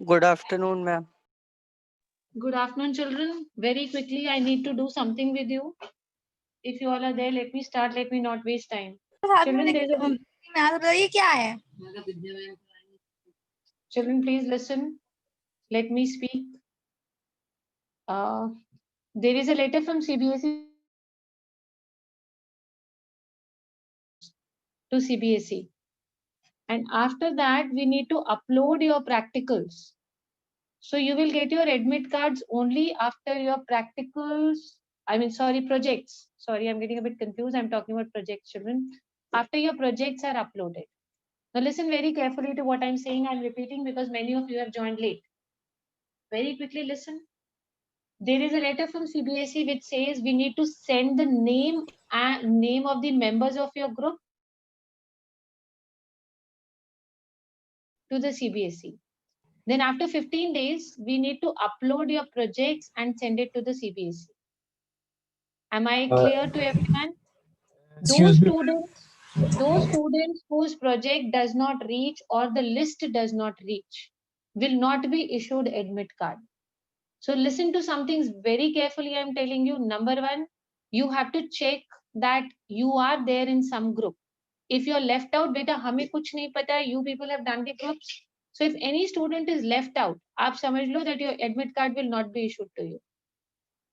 Good afternoon, ma'am. Good afternoon, children. Very quickly, I need to do something with you. If you all are there, let me start. Let me not waste time. Children, ये क्या है? Children, please listen. Let me speak. There is a letter from CBSE to CBSE. And after that, we need to upload your practicals. So you will get your admit cards only after your practicals. Projects. Sorry, I'm getting a bit confused. I'm talking about projects, children. After your projects are uploaded. Now listen very carefully to what I'm saying. I'm repeating because many of you have joined late. Very quickly listen. There is a letter from CBSE which says we need to send the name and name of the members of your group to the CBSE. Then after 15 days, we need to upload your projects and send it to the CBSE. Am I clear to everyone? Those students whose project does not reach or the list does not reach will not be issued admit card. So listen to some things very carefully. I'm telling you, number one, you have to check that you are there in some group. If you're left out, beta, hame kuch nahi pata, you people have done the groups. So if any student is left out, aap samajh lo that your admit card will not be issued to you.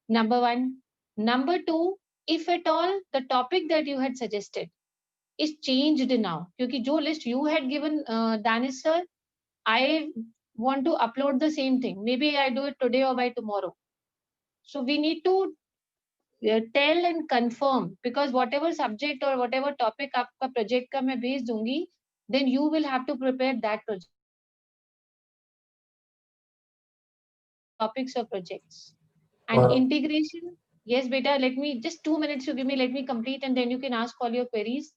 Number one. Number two, if at all the topic that you had suggested is changed now, because jo list you had given, Danish sir, I want to upload the same thing. Maybe I do it today or by tomorrow. So we need to tell and confirm, because whatever subject or whatever topic आपका project का मैं भेज दूंगी, then you will have to prepare that project. Topics or projects. And integration. Yes, beta, let me, just 2 minutes you give me, let me complete and then you can ask all your queries.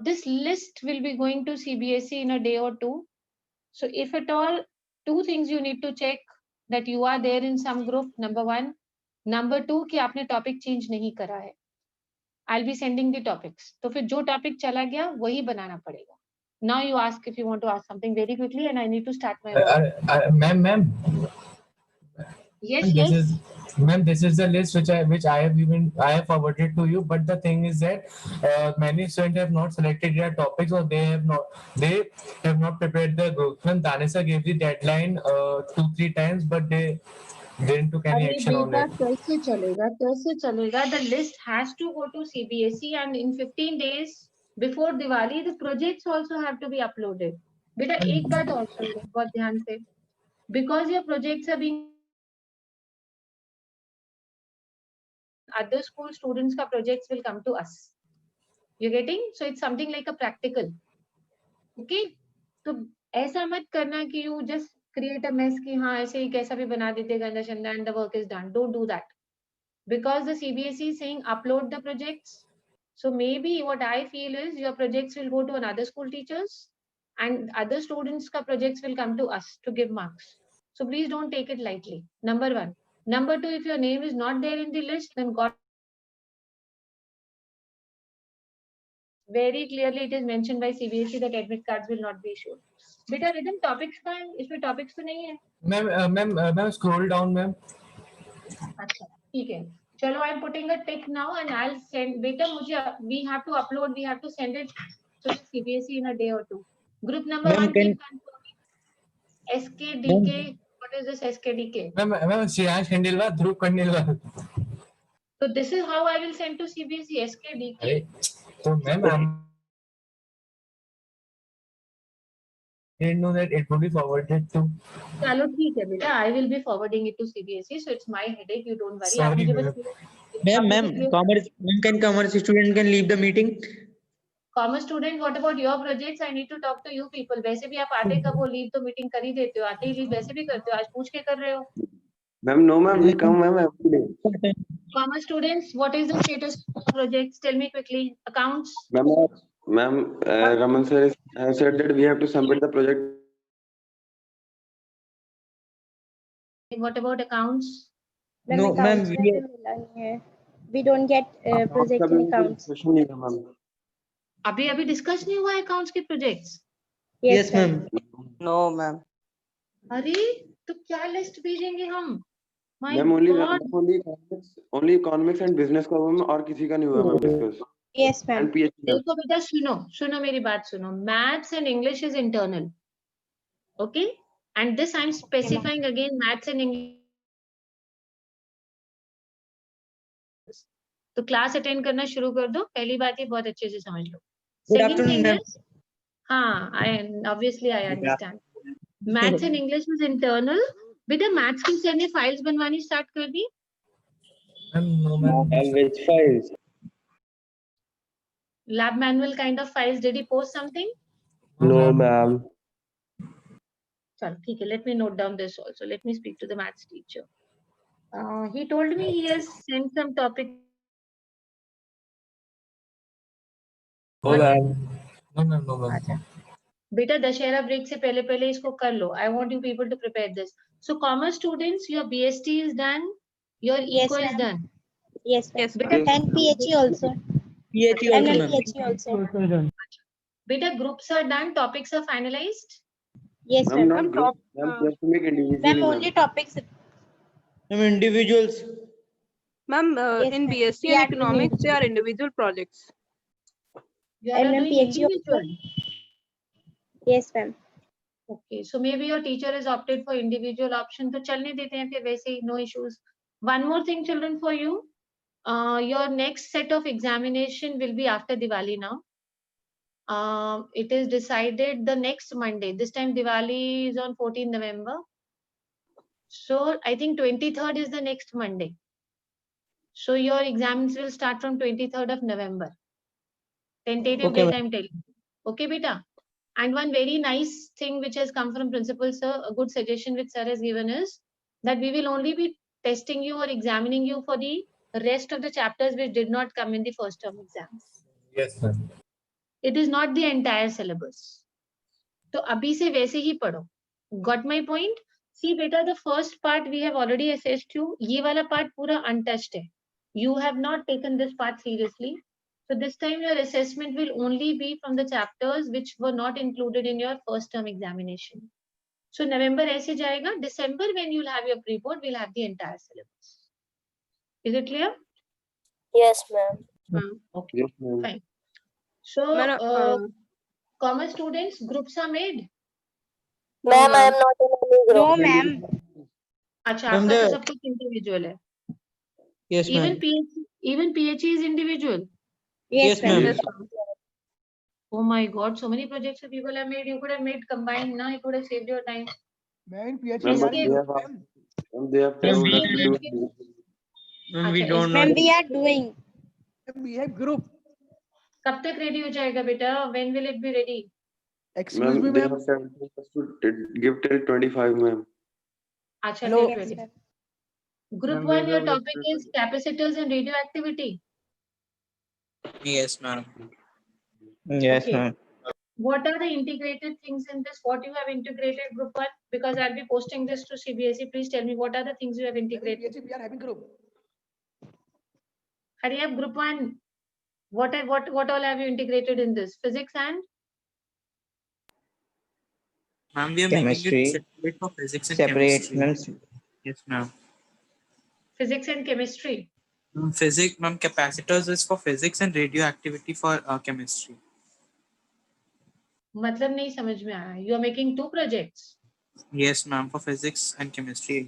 This list will be going to CBSE in a day or two. So if at all, two things you need to check, that you are there in some group, number one. Number two, कि आपने topic change नहीं करा है. I'll be sending the topics. तो फिर जो topic चला गया वही बनाना पड़ेगा. Now you ask if you want to ask something very quickly and I need to start my work. Ma'am. Yes, yes. Ma'am, this is the list which I have forwarded to you. But the thing is that many students have not selected their topics, or they have not prepared their group. Ma'am, Danisa gave the deadline 2-3 times, but they didn't took any action on it. कैसे चलेगा? The list has to go to CBSE and in 15 days before Diwali, the projects also have to be uploaded. बेटा एक बात और सुन लो बहुत ध्यान से, because your projects are being other school students का projects will come to us. You getting? So it's something like a practical. Okay? तो ऐसा मत करना कि you just create a mess कि हाँ ऐसे ही कैसा भी बना देते गंदा Shanda and the work is done. Don't do that. Because the CBSE is saying upload the projects. So maybe what I feel is your projects will go to another school teachers and other students ka projects will come to us to give marks. So please don't take it lightly. Number one. Number two, if your name is not there in the list, then God, very clearly it is mentioned by CBSE that admit cards will not be issued. बेटा rhythm topics का है, इसमें topics तो नहीं है. Ma'am, scroll down, ma'am. अच्छा ठीक है, चलो I am putting a tick now and I will send. बेटा मुझे we have to upload, we have to send it to CBSE in a day or two. Group number 1, keep confirming. SKDK, what is this SKDK? Ma'am, Shreyansh Khandelwal, Dhruv Khandelwal. So this is how I will send to CBSE, SKDK. So ma'am, I didn't know that it would be forwarded to. चलो ठीक है बेटा, I will be forwarding it to CBSE, so it's my headache, you don't worry. Sorry, Ma'am, commerce student can leave the meeting. Commerce student, what about your projects? I need to talk to you people. वैसे भी आप आते कब हो, leave तो meeting कर ही देते हो, आते ही लीव वैसे भी करते हो, आज पूछ के कर रहे हो. Ma'am, no ma'am, we come ma'am every day. Commerce students, what is the status of projects? Tell me quickly. Accounts. Ma'am, Raman sir has said that we have to submit the project. What about accounts? No, ma'am, we don't get project in accounts. अभी discuss नहीं हुआ accounts के projects? yes, ma'am. No, ma'am. अरे तो क्या list भेजेंगे हम? My ma'am God. Only economics and business का हुआ मैम, और किसी का नहीं हुआ ma'am discuss. Yes, ma'am. And PhD ma'am. देखो बेटा, सुनो सुनो मेरी बात सुनो। Maths and English is internal, okay, and this I am specifying again, maths and English. तो क्लास अटेंड करना शुरू कर दो, पहली बात ये बहुत अच्छे से समझ लो। Good second afternoon, thing ma'am. Is, हाँ I obviously I Good understand, maths and English is internal. बेटा मैथ्स की सर ने फाइल्स बनवानी स्टार्ट कर दी? No, ma'am. Which files? Lab manual kind of files, did he post something? No, ma'am. चलो ठीक है, let me note down this also, let me speak to the maths teacher. He told me he has sent some topic. No, ma'am. No, ma'am. No, ma'am. अच्छा बेटा, Dussehra break से पहले पहले इसको कर लो. I want you people to prepare this. So commerce students, your BST is done, your Yes, eco is ma'am. done. Yes, ma'am. Yes, ma'am. And PHE also. PHE And also, ma'am. PHE also. Beta, groups are done, topics are finalized. Yes, ma'am ma'am. Not group, ma'am we have to make individually Ma'am, ma'am. only topics. Ma'am, individuals. Ma'am, Yes, in ma'am. BSc We and are doing economics, they individual. are individual projects. You all And are ma'am, doing PHE also. individual. Yes, ma'am. Okay, so maybe your teacher has opted for individual option. तो चलने देते हैं फिर वैसे ही, no issues. One more thing, children, for you. Your next set of examination will be after Diwali now. It is decided the next Monday. This time Diwali is on 14 November. So I think 23rd is the next Monday. So your exams will start from 23rd of November. Tentative Okay, date I'm telling you. Okay, beta. And one very nice thing which has come from principal sir, a good suggestion which sir has given is that we will only be testing you or examining you for the rest of the chapters which did not come in the first term exams. Yes, ma'am. It is not the entire syllabus. तो अभी से वैसे ही पढ़ो. Got my point? See beta, the first part we have already assessed you. ये वाला part पूरा untouched है. You have not taken this part seriously. So this time your assessment will only be from the chapters which were not included in your first term examination. So November ऐसे जाएगा. December when you'll have your pre-board, we'll have the entire syllabus. Is it clear? Yes, ma'am. Okay, Yes ma'am. fine. So Madam, commerce students, groups are made. Ma'am, I am not in any group. No, ma'am. अच्छा, Ma'am, आपका तो the- सब कुछ individual है. Yes, Even ma'am. even PHE is individual. Yes, Yes, ma'am. yes, ma'am. Oh my God, so many projects that people have made. You could have made combined, na? It would have saved your time. Ma'am, PhD ma'am we but are इसके in they group, have ma'am. they have told us to do इसके Ma'am, we अच्छा, don't know. Ma'am, we are doing. Ma'am, we have group. कब तक ready हो जाएगा बेटा? When will it be ready? Excuse ma'am me, they ma'am. have told us to give till 25 ma'am. अच्छा, Hello. till Yes, 20. ma'am. Group Ma'am, 1, we your will- topic is capacitors and radioactivity. Yes, ma'am. Yes, Okay. ma'am. What are the integrated things in this? What you have integrated group 1? Because I'll be posting this to CBSE. Please tell me what are the things you have Ma'am, in integrated. PhD we are having group. Hurry up, group 1. What all have you integrated in this? Physics and Ma'am, we are Chemistry. making it separate for physics and Separate, chemistry. ma'am. Yes, ma'am. physics and chemistry. Physics, ma'am, capacitors is for physics and radioactivity for chemistry. मतलब नहीं समझ में आया. You are making 2 projects. Yes, ma'am, for physics and chemistry.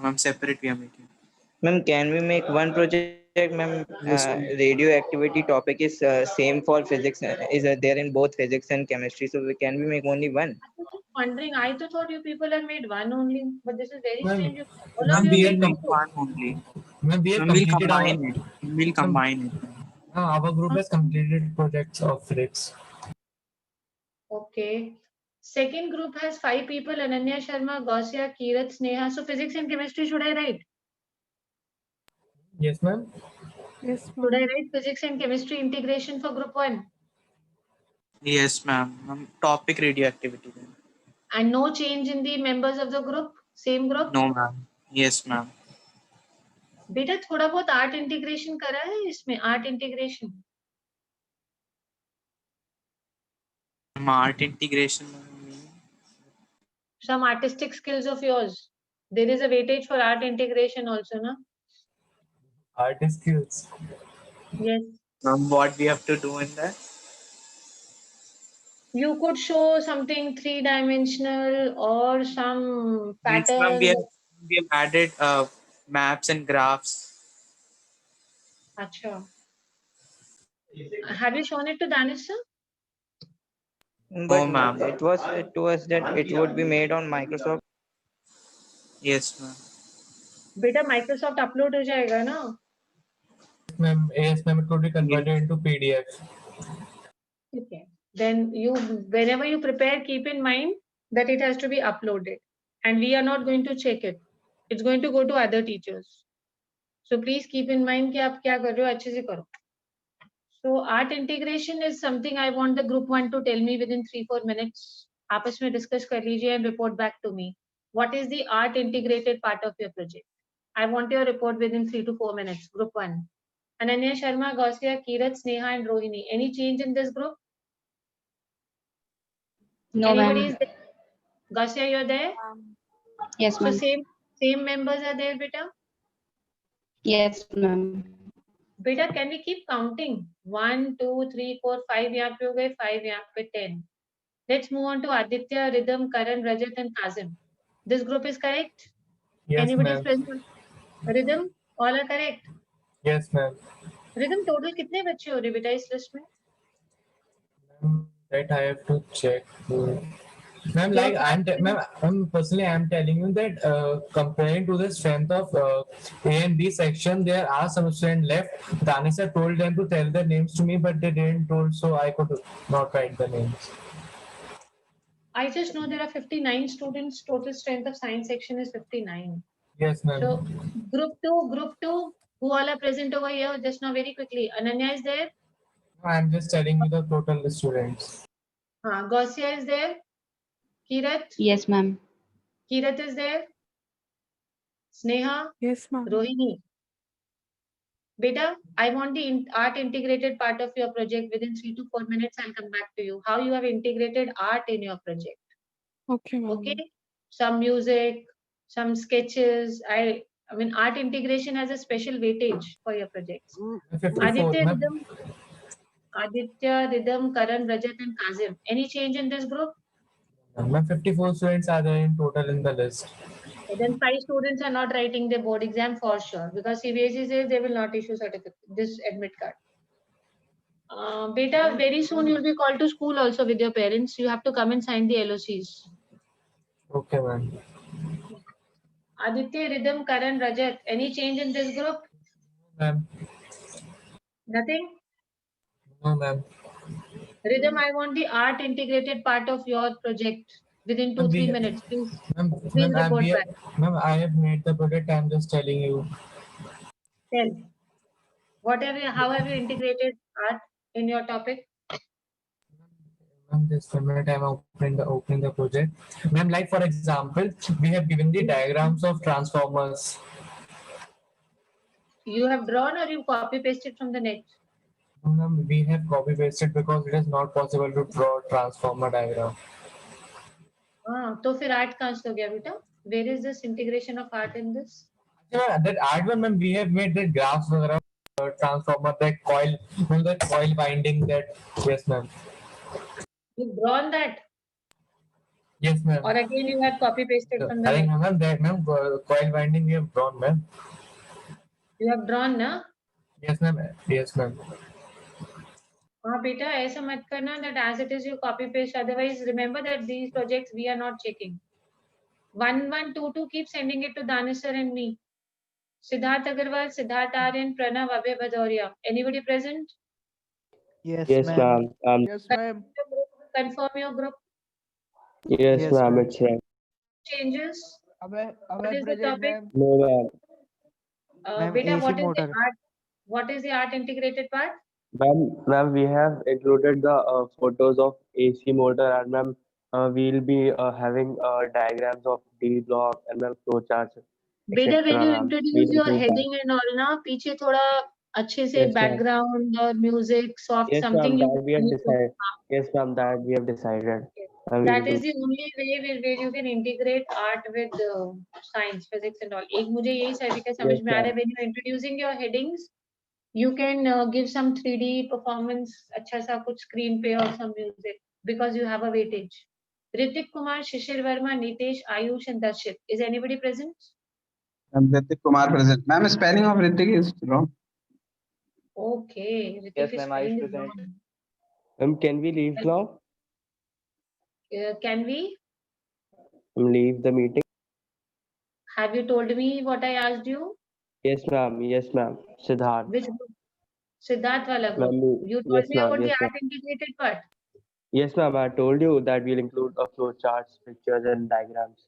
Ma'am, separate we are making. Ma'am, can we make one project, ma'am? Yes, ma'am. Radioactivity topic is same for physics. Is there in both physics and chemistry? So can we make only one? I was just wondering. I thought you people have made one only, but this is very Ma'am, strange. All of ma'am, you we have have made com- two. One only. ma'am, we have Ma'am, we'll completed our. combine it. We'll combine it. Our group has completed projects of physics. Okay. Second group has 5 people: Ananya Sharma, Gausia, Kirat, Sneha. So physics and chemistry, should I write? Yes, ma'am. Yes, Should I ma'am. write physics and chemistry integration for group 1? Yes, ma'am. Topic radioactivity. Then. And no change in the members of the group? Same group? No, ma'am. Yes, ma'am. बेटा थोड़ा बहुत art integration करा है इसमें, art integration. Art integration. some artistic skills of yours. There is a weightage for art integration also, no? Artist skills. Yes. What we have to do in that? You could show something three-dimensional or some Means, ma'am, patterns. we have added maps and graphs. Acha. Have you shown it to Danish, sir? But ma'am. it was to us that it would be made on Microsoft. Yes, ma'am. बेटा Microsoft upload हो जाएगा ना? Ma'am, yes, ma'am, it could be converted into PDF. Okay. Then you, whenever you prepare, keep in mind that it has to be uploaded, and we are not going to check it. It's going to go to other teachers. So please keep in mind कि आप क्या कर रहे हो, अच्छे से करो. So art integration is something I want the group 1 to tell me within 3-4 minutes. आपस में discuss कर लीजिए and report back to me. What is the art integrated part of your project? I want your report within 3 to 4 minutes. Group 1. Ananya Sharma, Gausia, Kirat, Sneha, and Rohini. Any change in this group? No, Anybody ma'am. is there? Gausia, you're there? Yes, So ma'am. same members are there, beta? Yes, ma'am. Beta, can we keep counting? 1, 2, 3, 4, 5 यहाँ पे हो गए, 5 यहाँ पे 10. Let's move on to Aditya, Rhythm, Karan, Rajat, and Kazim. This group is correct? Yes, Anybody is ma'am. present? Rhythm, all are correct. Yes, ma'am. Rhythm, total कितने बच्चे हो रहे बेटा इस लिस्ट में? That I have to check. Ma'am, like ma'am, personally, I'm telling you that comparing to the strength of A and B section, there are some students left. Danisha told them to tell their names to me, but they didn't told, so I could not write the names. I just know there are 59 students. Total strength of science section is 59. Yes, ma'am. So group 2, who all are present over here? Just now, very quickly. Ananya is there. I'm just telling you the total students. Gausia is there. Kirat. Yes, ma'am. Kirat is there. Sneha. Yes, ma'am. Rohini. Beta, I want the art integrated part of your project within 3 to 4 minutes. I'll come back to you. How you have integrated art in your project? Okay, ma'am. Okay. Some music, some sketches. I mean, art integration has a special weightage for your projects. 54, ma'am. Aditya, Rhythm, Karan, Rajat, and Kazim. Any change in this group? Ma'am, 54 students are there in total in the list. Then 5 students are not writing their board exam for sure, because CBSE says they will not issue certificate, this admit card. Beta, very soon you'll be called to school also with your parents. You have to come and sign the LOCs. Okay, ma'am. Aditya, Rhythm, Karan, Rajat. Any change in this group? Ma'am. Nothing? No, ma'am. Rhythm, I want the art integrated part of your project within 2-3 minutes. Please, Ma'am, report back. ma'am, I have made the project. I'm just telling you. Tell. How have you integrated art in your topic? Ma'am, just a minute. I'm opening the project. Ma'am, like for example, we have given the diagrams of transformers. You have drawn or you copy pasted from the net? Ma'am, we have copy pasted because it is not possible to draw transformer diagram. तो फिर art कहाँ से हो गया बेटा? Where is this integration of art in this? Yeah, that art one, ma'am, we have made the graphs वगैरह, transformer, that coil, that coil winding, that. Yes, ma'am. You've drawn that? Yes, ma'am. Or again you have copy pasted from the net? Ma'am, that ma'am, coil winding we have drawn, ma'am. You have drawn, na? Yes, ma'am. Yes, ma'am. हाँ बेटा ऐसा मत करना that as it is you copy paste. Otherwise, remember that these projects we are not checking. 1122 keep sending it to Danish sir and me. Siddharth Agarwal, Siddharth Aryan, Pranav, Abhay Bhadoria. Anybody present? Yes, Yes, ma'am. ma'am. Yes, ma'am. Confirm your group. Yes, Yes, ma'am. ma'am. It's right. Changes. Abhay What is the present, topic? ma'am. No, ma'am. Ma'am, Beta, AC what is motor. the art? What is the art integrated part? Ma'am, we have included the photos of AC motor, and ma'am, we'll be having diagrams of D block and ma'am flow charts, Beta, when etc. you ma'am. introduce We'll your include that. heading and all ना, पीछे थोड़ा अच्छे से Yes, ma'am. background or music, soft Yes, something ma'am. you. That we have decided. Yes, ma'am. That we have decided. That is the only way where you can integrate art with science, physics and all. एक मुझे यही certificate समझ में आ रहा है. When you are introducing your headings, you can give some 3D performance, अच्छा सा कुछ screen पे or some music because you have a weightage. Ritik Kumar, Shishir Verma, Nitesh, Ayush and Darshit. Is anybody present? Ritik Kumar present. Ma'am, spelling of Ritik is wrong. Okay. Ritik Yes, is ma'am, I spelling is is present. wrong. Can we leave now? Can we? Leave the meeting? Have you told me what I asked you? Yes, ma'am. Yes, ma'am. Siddharth. Which group? Siddharth wala group. Ma'am, You told yes, me ma'am. about Yes, the ma'am. art integrated part. Yes, ma'am. I told you that we'll include flow charts, pictures, and diagrams.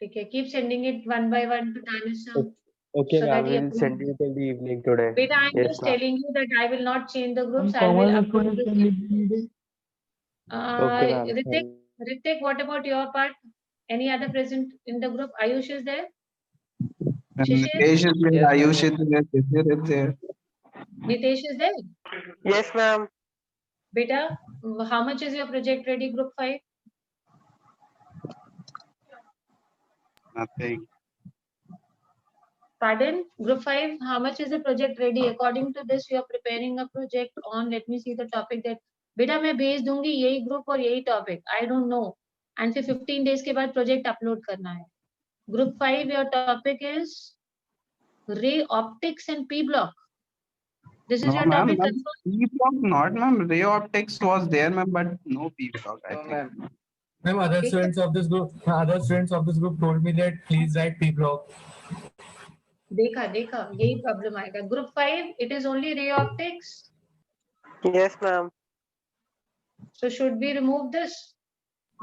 Okay, keep sending it one by one to Tanisha. Okay, So ma'am. that he We'll send you approves. till the evening today. Beta, I'm Yes, just ma'am. telling you that I will not change the groups. I will approve this. Okay, ma'am. Ritik, what about your part? Any other present in the group? Ayush is there? Shishir? Nitesh is there. Yes, Ayush ma'am. is there. Shishir is there. Nitesh is there? Yes, ma'am. Beta, how much is your project ready, group 5? Nothing. Pardon? Group 5, how much is the project ready? According to this, you are preparing a project on, let me see the topic that, बेटा मैं भेज दूंगी यही group और यही topic. I don't know. And फिर 15 days के बाद project upload करना है. Group 5, your topic is ray optics and P block. This is No, your ma'am. topic. Ma'am, P block not, ma'am. Ray optics was there, ma'am, but no P block, I No, think. ma'am. Ma'am, other students of this group told me that please write P block. देखा यही problem आएगा. Group 5, it is only ray optics. Yes, ma'am. So should we remove this?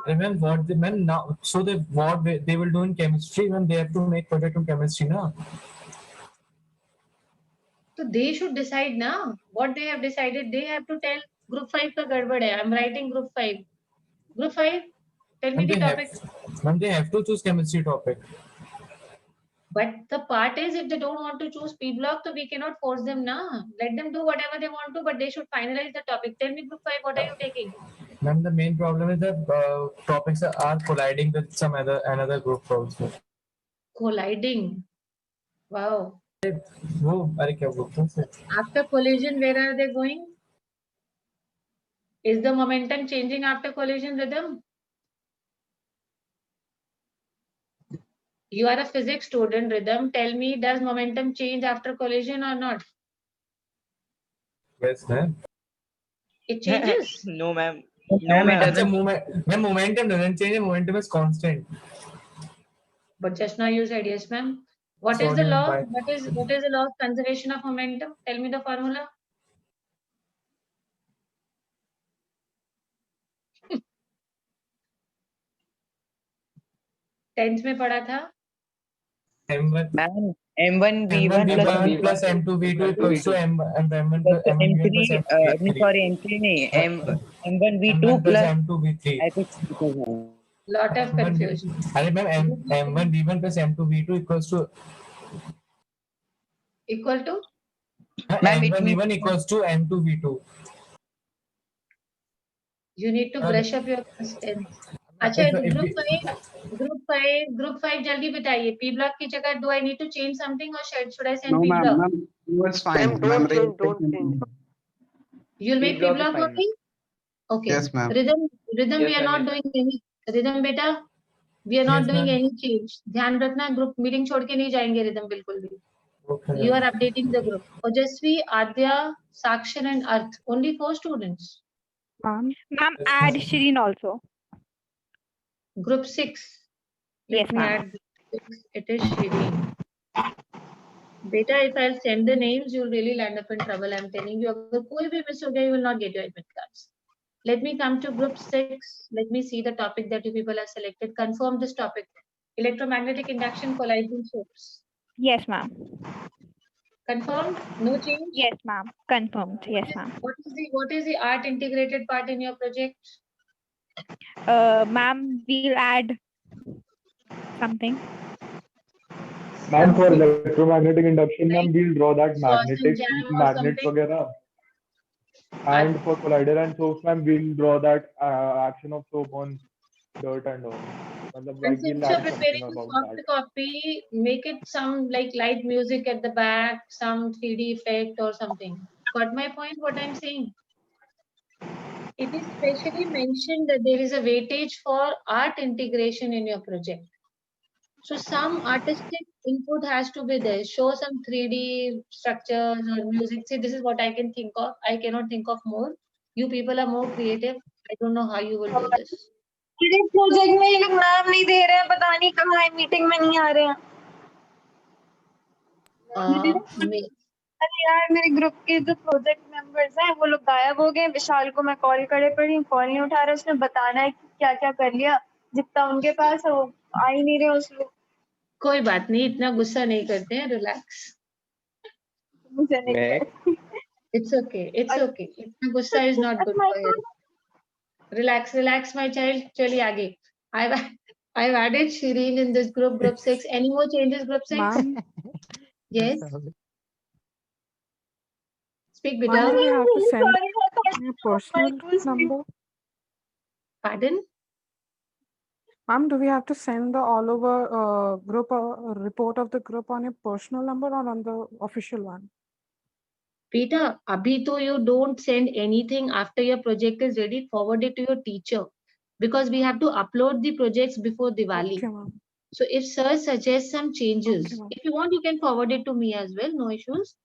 Ma'am, what the ma'am now? So they will do in chemistry when they have to make project in chemistry, na? So they should decide now what they have decided. They have to tell group 5 का गड़बड़ है. I'm writing group 5. Group 5, tell me the topic. Ma'am, they have to choose chemistry topic. But the part is, if they don't want to choose P block, so we cannot force them now. Let them do whatever they want to, but they should finalize the topic. Tell me, group 5, what are you taking? Ma'am, the main problem is that topics are colliding with some another group also. Colliding. Wow. वो अरे क्या बोलते हैं? After collision, where are they going? Is the momentum changing after collision, Rhythm? You are a physics student, Rhythm. Tell me, does momentum change after collision or not? Yes, ma'am. It changes. No, ma'am. No, ma'am. The momentum doesn't change. The momentum is constant. But just now you said yes, ma'am. What is the law? What is the law of conservation of momentum? Tell me the formula. Tenth में पढ़ा था. M1 V1 plus M2 V2 equals to M1 plus M3. Sorry, M3 नहीं. M1 V2 plus M2 V3. I think. Lot of confusion. अरे ma'am M1 V1 plus M2 V2 equals to M1 V1 equals to M2 V2. You need to brush up your tenth. अच्छा, group 5 जल्दी बताइए. P block की जगह do I need to change something or should I send No, P ma'am. block? Ma'am, it's fine. Ma'am, don't change. You'll make P block only? Okay. Yes, ma'am. Rhythm, Yes, we are not doing any. Rhythm beta, we are not Yes, doing ma'am. any change. ध्यान रखना, group meeting छोड़ के नहीं जाएंगे Rhythm बिल्कुल भी. Okay. You are updating the group. Ojasvi, Adya, Sakshar and Arth. Only 4 students. Ma'am, add Shireen also. Group 6. Let Yes, me ma'am. add group 6. It is Shireen. Beta, if I'll send the names, you'll really land up in trouble. I'm telling you, अगर कोई भी miss हो गया, you will not get your admit cards. Let me come to group 6. Let me see the topic that you people have selected. Confirm this topic. Electromagnetic induction collision source. Yes, ma'am. Confirmed? No change? Yes, ma'am. Confirmed. Yes, ma'am. What is the art integrated part in your project? Ma'am, we'll add something. Ma'am, for electromagnetic induction, ma'am, we'll draw that magnet jam or magnet something? वगैरह. And for collider and soaps, ma'am, we'll draw that action of soap on dirt and all. And Like since we'll you're add something preparing a about soft that. copy, make it some like light music at the back, some 3D effect or something. Got my point? What I'm saying? It is specially mentioned that there is a weightage for art integration in your project. So some artistic input has to be there. Show some 3D structures or music. See, this is what I can think of. I cannot think of more. You people are more creative. I don't know how you will do this. मेरे project में ये लोग नाम नहीं दे रहे हैं, पता नहीं कहाँ है, मीटिंग में नहीं आ रहे हैं। अरे यार मेरे ग्रुप के जो प्रोजेक्ट मेंबर्स हैं वो लोग गायब हो गए। विशाल को मैं कॉल करे पड़ी, कॉल नहीं उठा रहा। उसने बताना है कि क्या क्या कर लिया, जितना उनके पास है वो आ ही नहीं रहे उस लोग। कोई बात नहीं, इतना गुस्सा नहीं करते हैं, रिलैक्स। मुझे नहीं It's okay. It's okay. इतना गुस्सा is not good for you. Relax, relax, my child. चलिए आगे. I've added Shireen in this group, group 6. Any more changes, group 6? Ma'am, Yes. Speak, ma'am, Beta. do we have to send a personal number? Pardon? Ma'am, do we have to send the all over group report of the group on your personal number or on the official one? Peter, abhi to you don't send anything after your project is ready. Forward it to your teacher because we have to upload the projects before Diwali. Okay, ma'am. So if sir suggests some changes, Okay, ma'am. if you want, you can forward it to me as well. No issues.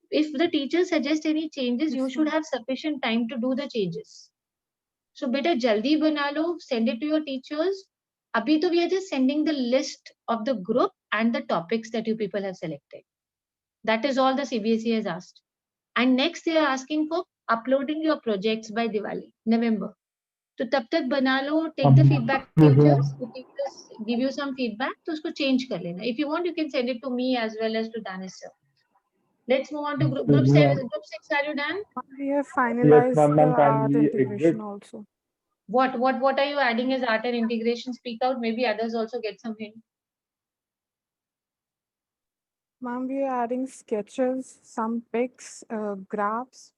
If the teacher suggests any changes, you Yes, should ma'am. have sufficient time to do the changes. So beta jaldi bana lo, send it to your teachers. Abhi to we are just sending the list of the group and the topics that you people have selected. That is all the CBSE has asked. And next they are asking for uploading your projects by Diwali, November. So tab tak bana lo, take the feedback to teachers. If teachers give you some feedback, to usko change kar lena. If you want, you can send it to me as well as to Danis sir. Let's move on to group 7. Group 6, are you done? We have Yes, finalized ma'am, the ma'am, can art we integration exit? also. What are you adding as art and integration? Speak out. Maybe others also get some hint. Ma'am, we are adding sketches, some pics, graphs,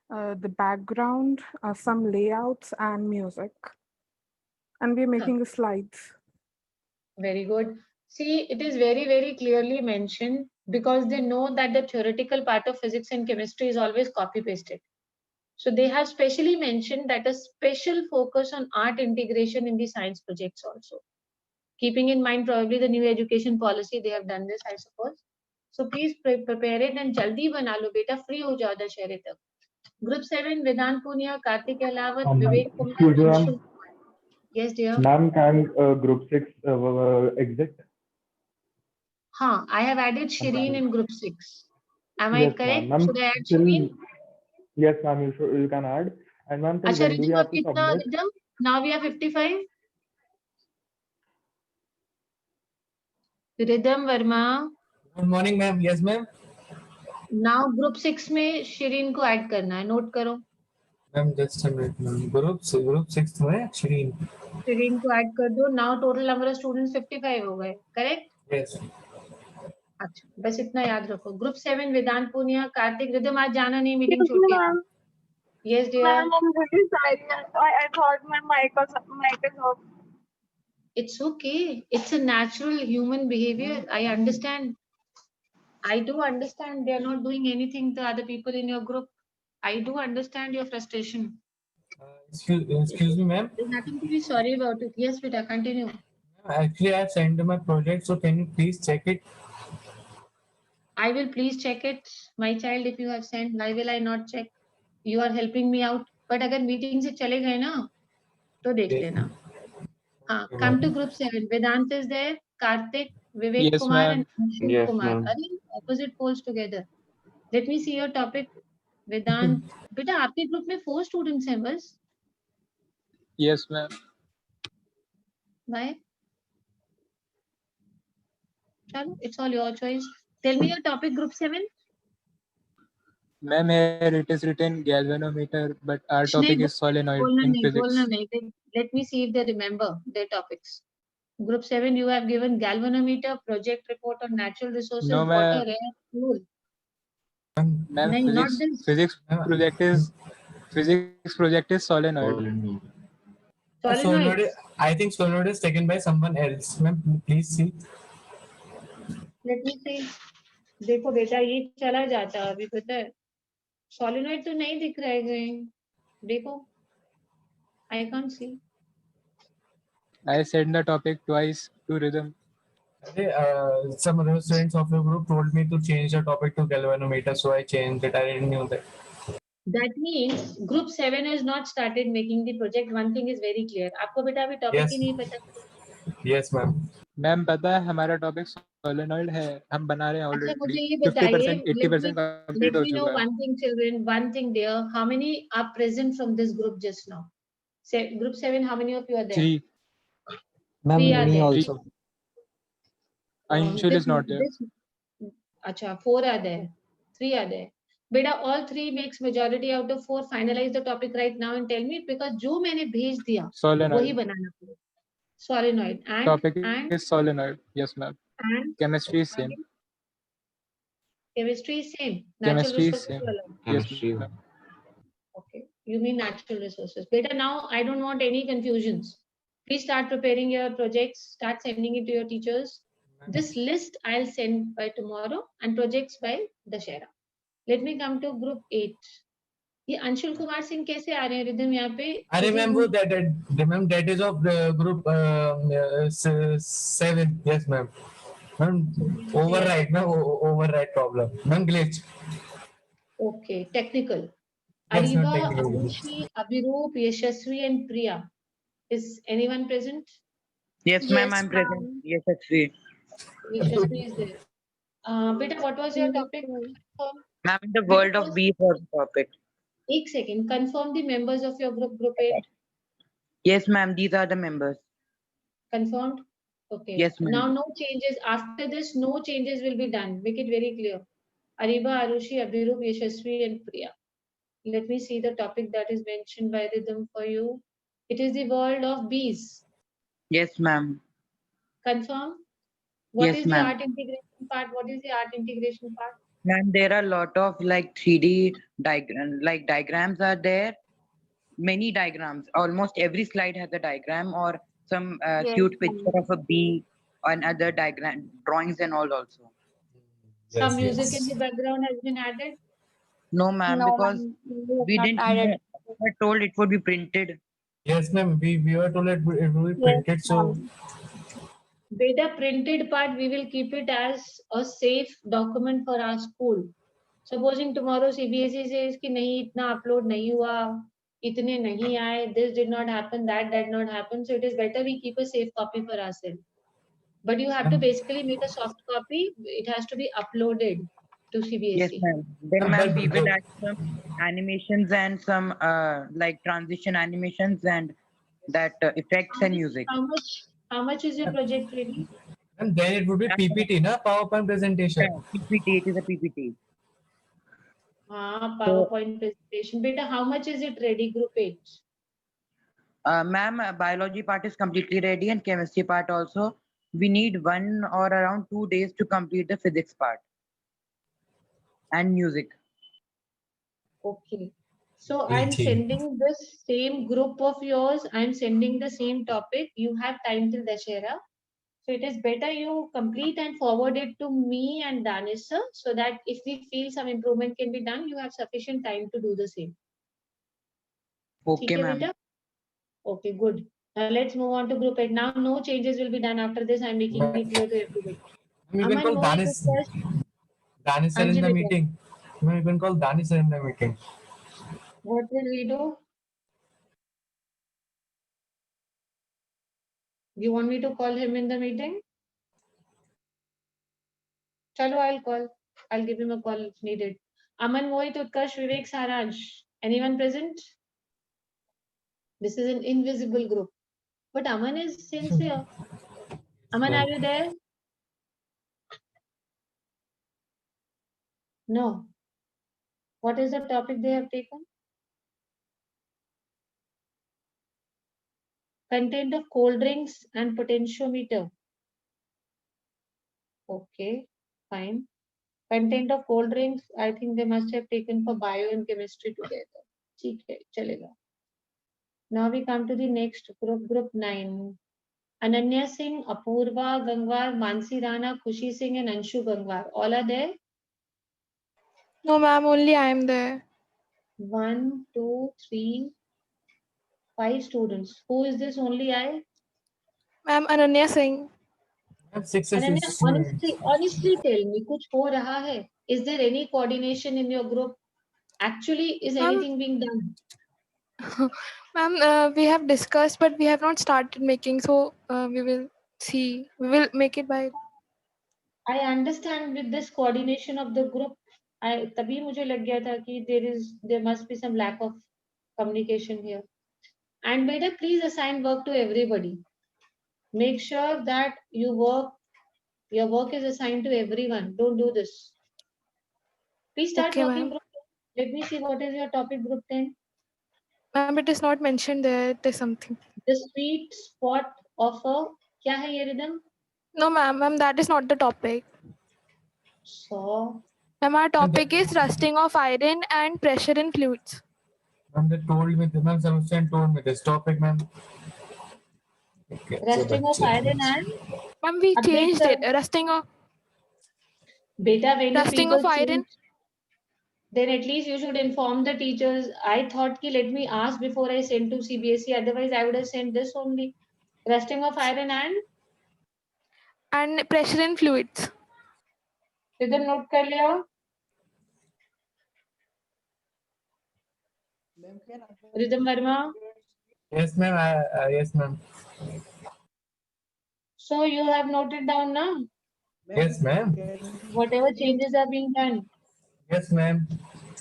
the background, some layouts and music. And we're making the slides. Very good. See, it is very, very clearly mentioned because they know that the theoretical part of physics and chemistry is always copy pasted. So they have specially mentioned that a special focus on art integration in the science projects also. Keeping in mind probably the new education policy, they have done this, I suppose. So please prepare it and jaldi bana lo beta, free ho jao Dashehre tak. Group 7, Vedant Punia, Kartik Elawat, Vivek Kumar, Excuse me, and ma'am. Shiv. Yes, dear. Ma'am, can group 6 exit? Huh, I have added Shireen in group 6. Am I Yes, correct? ma'am. Should I add Till, Shireen? yes, ma'am, you can add. And ma'am, till Acha, when do we rhythm have of to kitna submit? rhythm? Now we are 55. Rhythm Verma. Good morning, ma'am. Yes, ma'am. Now group 6 में Shireen को add करना है. Note करो. Ma'am, just a minute, ma'am. Group 6 में Shireen. Shireen को add कर दो. Now total number of students 55 हो गए. Correct? Yes. अच्छा, बस इतना याद रखो. Group 7 वेदांत पुनिया, कार्तिक रिदम आज जाना नहीं, मीटिंग छूट गई. Yes, dear. Ma'am, I'm really sorry. I thought my mic is off. It's okay. It's a natural human behavior. I understand. I do understand they are not doing anything to other people in your group. I do understand your frustration. Excuse me, ma'am. There's nothing to be sorry about it. Yes, Vita, continue. Actually, I have sent my project, so can you please check it? I will please check it. My child, if you have sent, why will I not check? You are helping me out. But अगर meeting से चले गए ना, तो देख लेना. हाँ, come to group 7. Vedant is there. Kartik, Vivek Yes, Kumar, ma'am. and Shiv Yes, Kumar. ma'am. Are opposite poles together. Let me see your topic. Vedant, बेटा आपके group में 4 students हैं बस. Yes, ma'am. Why? Chalo, it's all your choice. Tell me your topic, group 7. Ma'am, here it is written galvanometer, but our topic is solenoid बोलना in नहीं, physics. बोलना नहीं. Let me see if they remember their topics. Group 7, you have given galvanometer, project report on natural resources, No, water, ma'am. air, fuel. Ma'am, नहीं, not this. physics project is Physics project is solenoid. Solenoid. I think solenoid is taken by someone else. Ma'am, please see. Let me see. देखो बेटा ये चला जाता है अभी पता है सोलिनॉइड तो नहीं दिख रहा है कहीं देखो I can't see. I sent the topic twice to rhythm. Some other students of your group told me to change the topic to galvanometer, so I changed it. I didn't know that. That means group 7 has not started making the project. One thing is very clear. आपको बेटा अभी topic Yes. ही नहीं पता. Yes, ma'am. Ma'am पता है हमारा topic solenoid है, हम बना रहे हैं अच्छा ऑलरेडी. मुझे ये बताइए 50% 80% कंप्लीट let हो me know चुका है. one thing children, one thing dear. How many are present from this group just now? Say group 7, how many of you are there? 3. Ma'am, Three are me there. also. Anshul is not there. Acha, 4 are there. 3 are there. Beta, all 3 makes majority out of 4. Finalize the topic right now and tell me because जो मैंने भेज दिया Solenoid. वही बनाना पड़ेगा. Solenoid and Topic is solenoid. Yes, ma'am. and Chemistry is same. chemistry is same. Natural Chemistry is resources same. वाला. Yes, ma'am. Okay. You mean natural resources. Beta, now I don't want any confusions. Please start preparing your projects. Start sending it to your teachers. This list I'll send by tomorrow and projects by Dashera. Let me come to group 8. ये अंशुल कुमार सिंह कैसे आ रहे हैं rhythm यहाँ पे? अरे ma'am वो that is of group 7. Yes, ma'am. Ma'am, override, ma'am, override problem. Ma'am, glitch. Okay, technical. Yes, ma'am, Ariba, technical. Arushi, Abhiroop, Yashasvi and Priya. Is anyone present? Yes, ma'am, I'm present. Yes, that's free. Yashasvi is there. Beta, what was your topic? Ma'am, in the world of bees was the topic. एक second. Confirm the members of your group 8. Yes, ma'am, these are the members. Confirmed? Okay. Yes, ma'am. Now no changes. After this, no changes will be done. Make it very clear. Ariba, Arushi, Abhiroop, Yashasvi and Priya. Let me see the topic that is mentioned by Rhythm for you. It is the world of bees. Yes, ma'am. Confirm? What Yes, is the ma'am. art integration part? What is the art integration part? Ma'am, there are a lot of like 3D diagrams are there. Many diagrams. Almost every slide has a diagram or some Yes, cute picture ma'am. of a bee and other diagram drawings and all also. Some music in the background has been added. No, ma'am, No, because ma'am, we have we not didn't added. know. We were told it would be printed. Yes, ma'am. We were told it will be Yes, printed, so ma'am. Beta printed part, we will keep it as a safe document for our school. Supposing tomorrow CBSE says कि नहीं इतना upload नहीं हुआ, इतने नहीं आए, this did not happen, that did not happen. So it is better we keep a safe copy for ourselves. But you have to basically make a soft copy. It has to be uploaded to CBSE. Yes, ma'am. Then, ma'am, we will add some animations and some like transition animations and that effects and music. How much is your project ready? and then it would be PPT, na PowerPoint presentation. Yeah, PPT, it is a PPT. PowerPoint presentation. Beta, how much is it ready, group 8? Ma'am, biology part is completely ready and chemistry part also. We need 1 or around 2 days to complete the physics part and music. Okay. So I'm sending this same group of yours. I'm sending the same topic. You have time till Dashera. So it is better you complete and forward it to me and Danish sir, so that if we feel some improvement can be done, you have sufficient time to do the same. Okay, Okay, ma'am. beta? Okay, good. Now let's move on to group 8. Now no changes will be done after this. I'm making it clear to everybody. We can call Danish sir in the Anjali, meeting. We can call Danish sir in the meeting. what will we do? You want me to call him in the meeting? Chalo, I'll call. I'll give him a call if needed. Aman, Mohit, Utkarsh, Vivek, Saraj. Anyone present? This is an invisible group. But Aman is sincere. Aman, are you there? No. What is the topic they have taken? Content of cold drinks and potentiometer. Okay, fine. Content of cold drinks, I think they must have taken for bio and chemistry together. ठीक है, चलेगा. Now we come to the next group, group 9. Ananya Singh, Apurva Gangwar, Mansi Rana, Khushi Singh, and Anshu Gangwar. All are there? No, ma'am, only I am there. 1, 2, 3, 5 students. Who is this only I? Ma'am, Ananya Singh. Ananya, honestly tell me, कुछ हो रहा है? Is there any coordination in your group? Actually, is anything being done? Ma'am, we have discussed, but we have not started making. So we will see. We will make it by. I understand with this coordination of the group, तभी मुझे लग गया था कि there must be some lack of communication here. And beta, please assign work to everybody. Make sure that your work is assigned to everyone. Don't do this. Please start Okay, working ma'am. group 10. Let me see what is your topic group 10. Ma'am, it is not mentioned there. It is something. The sweet spot of a क्या है ये rhythm? No, ma'am, that is not the topic. So, Ma'am, our topic is rusting of iron and pressure in fluids. Ma'am, they told me, ma'am, some student told me this topic, ma'am. Okay, rusting of iron and Ma'am, we changed it. Rusting of beta, when you rusting people of iron. change, then at least you should inform the teachers. I thought ki let me ask before I send to CBSE. Otherwise, I would have sent this only. Rusting of iron and pressure in fluids. Rhythm note कर लिया? Rhythm Verma. Yes, ma'am. Yes, ma'am. So you have noted down now? Yes, ma'am. Whatever changes are being done. Yes, ma'am.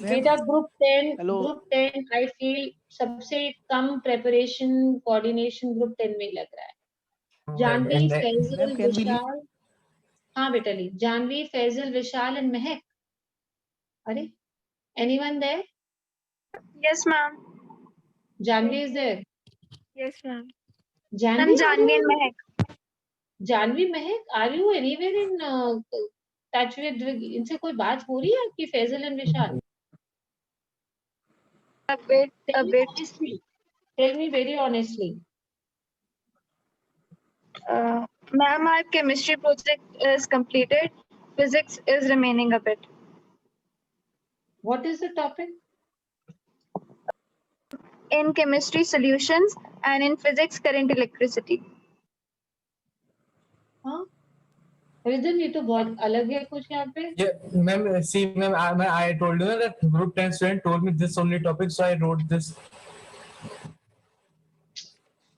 Beta group 10, group 10, I feel सबसे कम preparation coordination group 10 में लग रहा है. जानवी, फैजल, विशाल. हाँ बेटा ली. जानवी, फैजल, विशाल and महक. अरे, anyone there? Yes, ma'am. Janvi is there. Yes, ma'am. Janvi, Janvi and Mahek. Janvi, Mahek, are you anywhere in touch with? इनसे कोई बात हो रही है आपकी Faizal and Vishal? A bit. Honestly, tell me very honestly. Ma'am, our chemistry project is completed. Physics is remaining a bit. What is the topic? In chemistry, solutions, and in physics, current electricity. हाँ? Rhythm ये तो बहुत अलग है कुछ यहाँ पे. Yeah, ma'am. See, ma'am, I told you that group 10 student told me this only topic, so I wrote this.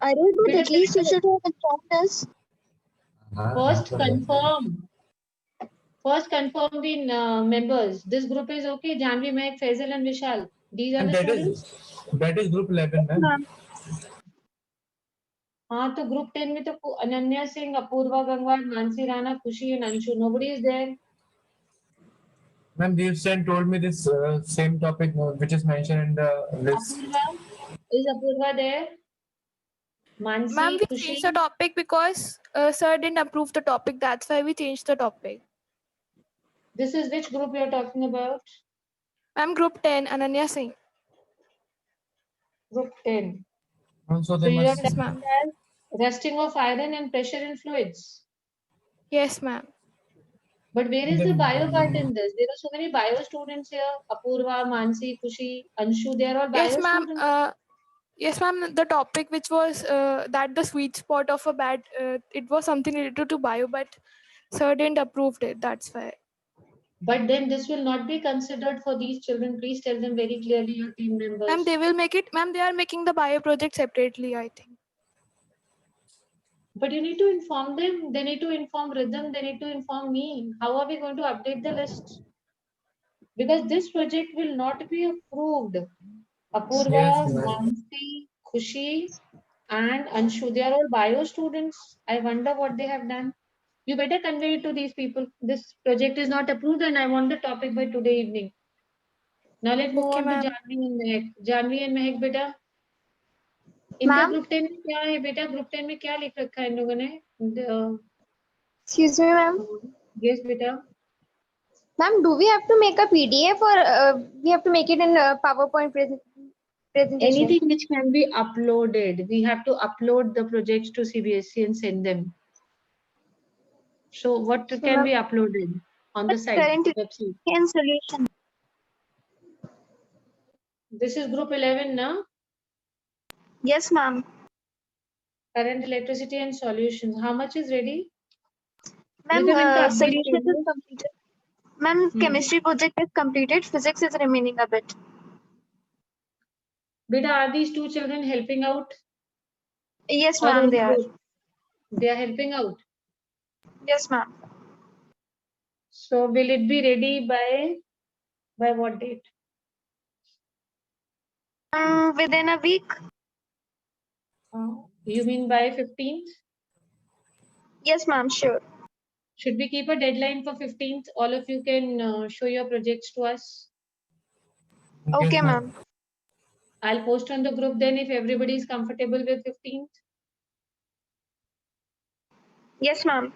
I don't know. At least you should have informed us. First confirm the members. This group is okay. Janvi, Mahek, Faisal and Vishal. These are And the students. that is group 11, ma'am. हाँ तो group 10 में तो अनन्या सिंह, अपूर्वा गंगवार, मानसी राणा, खुशी and Anshu. Nobody is there. Ma'am, the student told me this same topic which is mentioned in the list. Apurva, is Apurva there? Mansi, Ma'am, we Khushi. changed the topic because sir didn't approve the topic. That's why we changed the topic. This is which group you are talking about? Ma'am, group 10, Ananya Singh. Group 10. So So you are Yes, ma'am. rusting of iron and pressure in fluids. Yes, ma'am. But where is the bio part in this? There are so many bio students here. Apurva, Mansi, Khushi, Anshu, they are all bio Yes, ma'am. students. Yes, ma'am. The topic which was that the sweet spot of a bad, it was something related to bio, but sir didn't approve it. That's why. But then this will not be considered for these children. Please tell them very clearly, your team members. Ma'am, they will make it. Ma'am, they are making the bio project separately, I think. But you need to inform them. They need to inform Rhythm. They need to inform me. How are we going to update the list? Because this project will not be approved. Apurva, Yes, ma'am. Mansi, Khushi, and Anshu, they are all bio students. I wonder what they have done. You better convey it to these people. This project is not approved and I want the topic by today evening. Now let's move on to Janvi and Mehak. Janvi and Mehak, बेटा. इनका group 10 में क्या है बेटा? Group 10 में क्या लिख रखा है इन लोगों ने? Excuse me, ma'am. Yes, बेटा. Ma'am, do we have to make a PDF or we have to make it in PowerPoint presentation? Presentation. Anything which can be uploaded. We have to upload the projects to CBSE and send them. So what So, can be uploaded on the site current website? and solution. This is group 11 now. Yes, ma'am. Current electricity and solutions. How much is ready? Ma'am, Rhythm into update solution is changes. completed. Ma'am, chemistry project is completed. Physics is remaining a bit. Beta, are these two children helping out? Yes, Or ma'am, only they are. both? They are helping out. Yes, ma'am. So will it be ready by what date? Within a week. You mean by 15th? Yes, ma'am, sure. Should we keep a deadline for 15th? All of you can show your projects to us. Okay, ma'am. I'll post on the group then if everybody is comfortable with 15th. Yes, ma'am.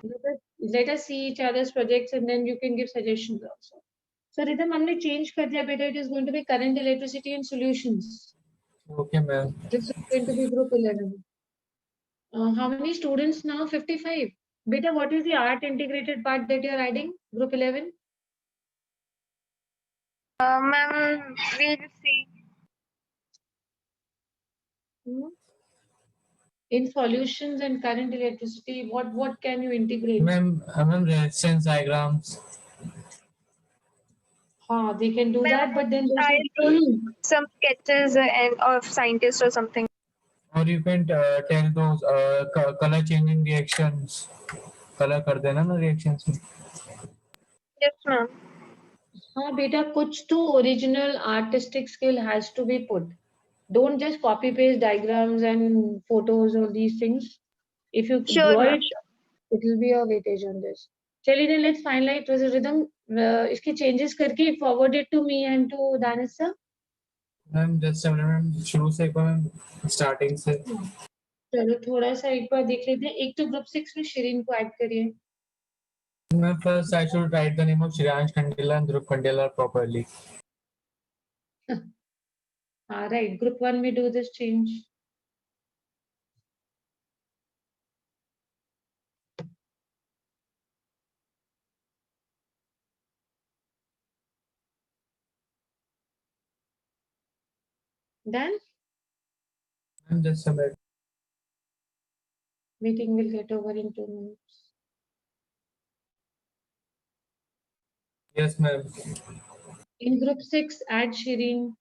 Let us see each other's projects and then you can give suggestions also. So Rhythm, हमने change कर दिया बेटा. It is going to be current electricity and solutions. Okay, ma'am. This is going to be group 11. How many students now? 55. Beta, what is the art integrated part that you are adding? Group 11? Ma'am, we'll see. In solutions and current electricity, what can you integrate? Ma'am, resistance diagrams. They can do that, but then they I should wrote some sketches and of scientists or something. Or you can tell those color changing reactions. Color कर देना ना reactions में. Yes, ma'am. हाँ बेटा, कुछ तो original artistic skill has to be put. Don't just copy paste diagrams and photos or these things. If you Sure, draw ma'am. it will be a weightage on this. चलिए then let's finalize Rhythm. इसकी changes करके forward it to me and to Danis sir. Ma'am just ma'am शुरू से एक बार ma'am starting से. चलो थोड़ा सा एक बार देख लेते हैं. एक तो group 6 में शिरीन को ऐड करिए. Ma'am, first I should write the name of Shriyansh Khandela and Dhruv Khandela properly. Right, group 1 we do this change. Done? I'm just a minute. Meeting will get over in 2 minutes. Yes, ma'am. In group 6, add Shireen.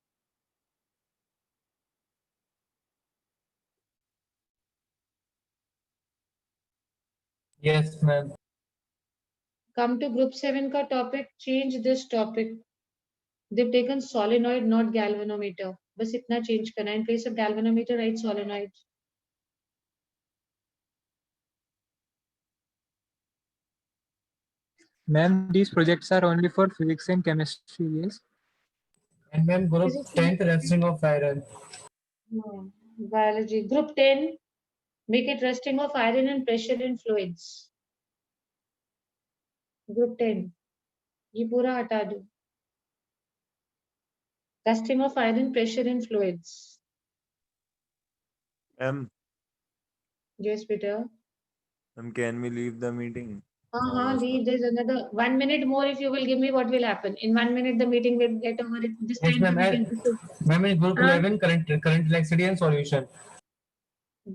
Yes, ma'am. Come to group 7 ka topic, change this topic. They've taken solenoid, not galvanometer. बस इतना change करना है. In place of galvanometer, write solenoid. Ma'am, these projects are only for physics and chemistry, yes? And ma'am, group 10th resting of iron. No. Biology. Group 10, make it resting of iron and pressure in fluids. Group 10. ये पूरा हटा दो. Resting of iron, pressure in fluids. Yes, Peter. Can we leave the meeting? Leave. There's another 1 minute more. If you will give me, what will happen? In 1 minute, the meeting will get over. This Yes, time ma'am. we can proceed. Ma'am, in group 11, current electricity and solution.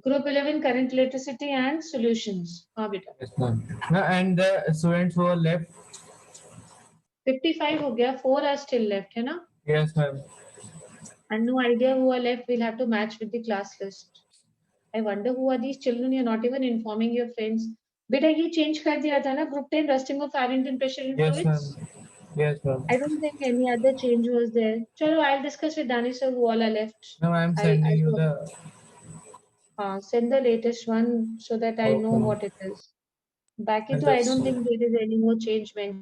Group 11, current electricity and solutions. Beta. Yes, ma'am. And the students who are left. 55 हो गया. 4 are still left, है ना? Yes, ma'am. And no idea who are left. We'll have to match with the class list. I wonder who are these children. You're not even informing your friends. Beta, ये change कर दिया था ना? Group 10, resting of iron and pressure in Yes, fluids. ma'am. Yes, ma'am. I don't think any other change was there. Chalo, I'll discuss with Dani sir who all are left. No, I'm sending you the. Send the latest one so that I know Okay. what it is. Back And into, I don't that's- think there is any more change meant.